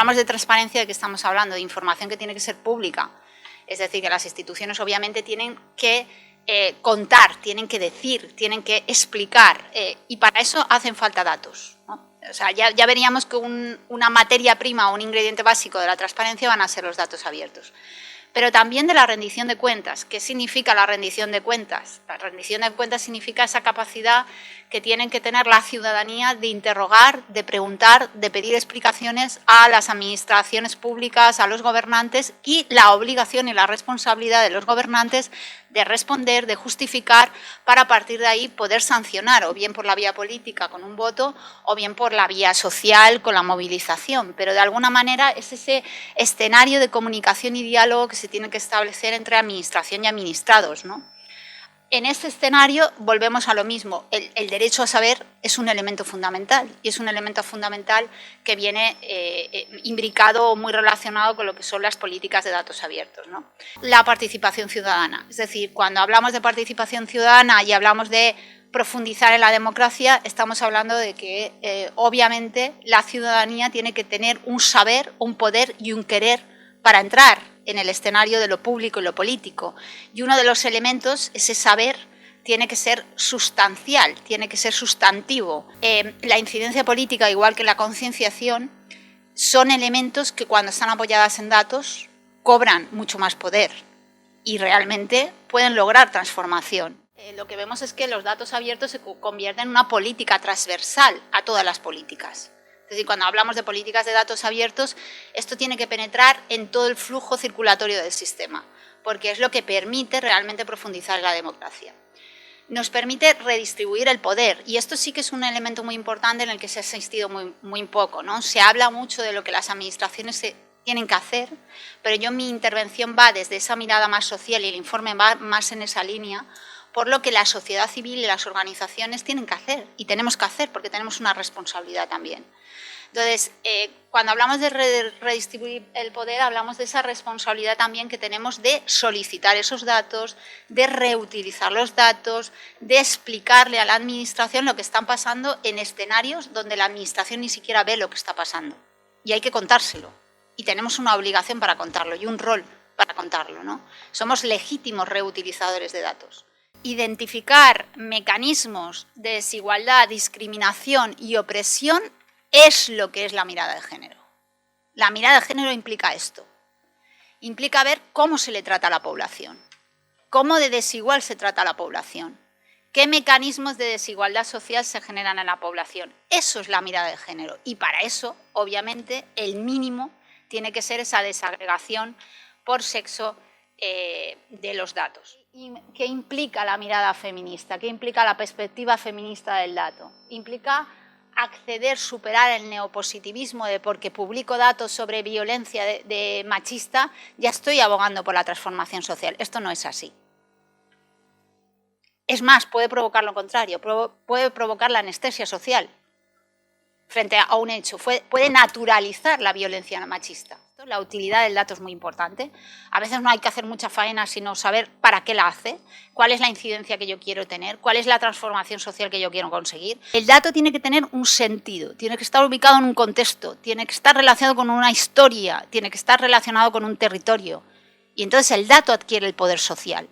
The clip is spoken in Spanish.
hablamos de transparencia, ¿de qué estamos hablando? De información que tiene que ser pública. Es decir, que las instituciones obviamente tienen que contar, tienen que decir, tienen que explicar, y para eso hacen falta datos, ¿no? O sea, ya veríamos que una materia prima o un ingrediente básico de la transparencia van a ser los datos abiertos. Pero también de la rendición de cuentas. ¿Qué significa la rendición de cuentas? La rendición de cuentas significa esa capacidad que tienen que tener la ciudadanía de interrogar, de preguntar, de pedir explicaciones a las administraciones públicas, a los gobernantes, y la obligación y la responsabilidad de los gobernantes de responder, de justificar, para a partir de ahí poder sancionar, o bien por la vía política con un voto, o bien por la vía social con la movilización. Pero de alguna manera es ese escenario de comunicación y diálogo que se tiene que establecer entre administración y administrados, ¿no? En este escenario volvemos a lo mismo. El derecho a saber es un elemento fundamental, y es un elemento fundamental que viene imbricado o muy relacionado con lo que son las políticas de datos abiertos, ¿no? La participación ciudadana. Es decir, cuando hablamos de participación ciudadana y hablamos de profundizar en la democracia, estamos hablando de que obviamente la ciudadanía tiene que tener un saber, un poder y un querer para entrar en el escenario de lo público y lo político. Y uno de los elementos, ese saber, tiene que ser sustancial, tiene que ser sustantivo. La incidencia política, igual que la concienciación, son elementos que cuando están apoyadas en datos cobran mucho más poder y realmente pueden lograr transformación. Lo que vemos es que los datos abiertos se convierten en una política transversal a todas las políticas. Es decir, cuando hablamos de políticas de datos abiertos, esto tiene que penetrar en todo el flujo circulatorio del sistema, porque es lo que permite realmente profundizar en la democracia. Nos permite redistribuir el poder, y esto sí que es un elemento muy importante en el que se ha insistido muy poco, ¿no? Se habla mucho de lo que las administraciones tienen que hacer, pero yo mi intervención va desde esa mirada más social y el informe va más en esa línea, por lo que la sociedad civil y las organizaciones tienen que hacer, y tenemos que hacer, porque tenemos una responsabilidad también. Entonces, cuando hablamos de redistribuir el poder, hablamos de esa responsabilidad también que tenemos de solicitar esos datos, de reutilizar los datos, de explicarle a la administración lo que están pasando en escenarios donde la administración ni siquiera ve lo que está pasando. Y hay que contárselo. Y tenemos una obligación para contarlo y un rol para contarlo, ¿no? Somos legítimos reutilizadores de datos. Identificar mecanismos de desigualdad, discriminación y opresión es lo que es la mirada de género. La mirada de género implica esto. Implica ver cómo se le trata a la población, cómo de desigual se trata a la población, qué mecanismos de desigualdad social se generan en la población. Eso es la mirada de género. Y para eso, obviamente, el mínimo tiene que ser esa desagregación por sexo de los datos. ¿Qué implica la mirada feminista? ¿Qué implica la perspectiva feminista del dato? Implica acceder, superar el neopositivismo de porque publico datos sobre violencia de machista, ya estoy abogando por la transformación social. Esto no es así. Es más, puede provocar lo contrario, puede provocar la anestesia social frente a un hecho, puede naturalizar la violencia machista. La utilidad del dato es muy importante. A veces no hay que hacer mucha faena, sino saber para qué la hace, cuál es la incidencia que yo quiero tener, cuál es la transformación social que yo quiero conseguir. El dato tiene que tener un sentido, tiene que estar ubicado en un contexto, tiene que estar relacionado con una historia, tiene que estar relacionado con un territorio. Y entonces el dato adquiere el poder social.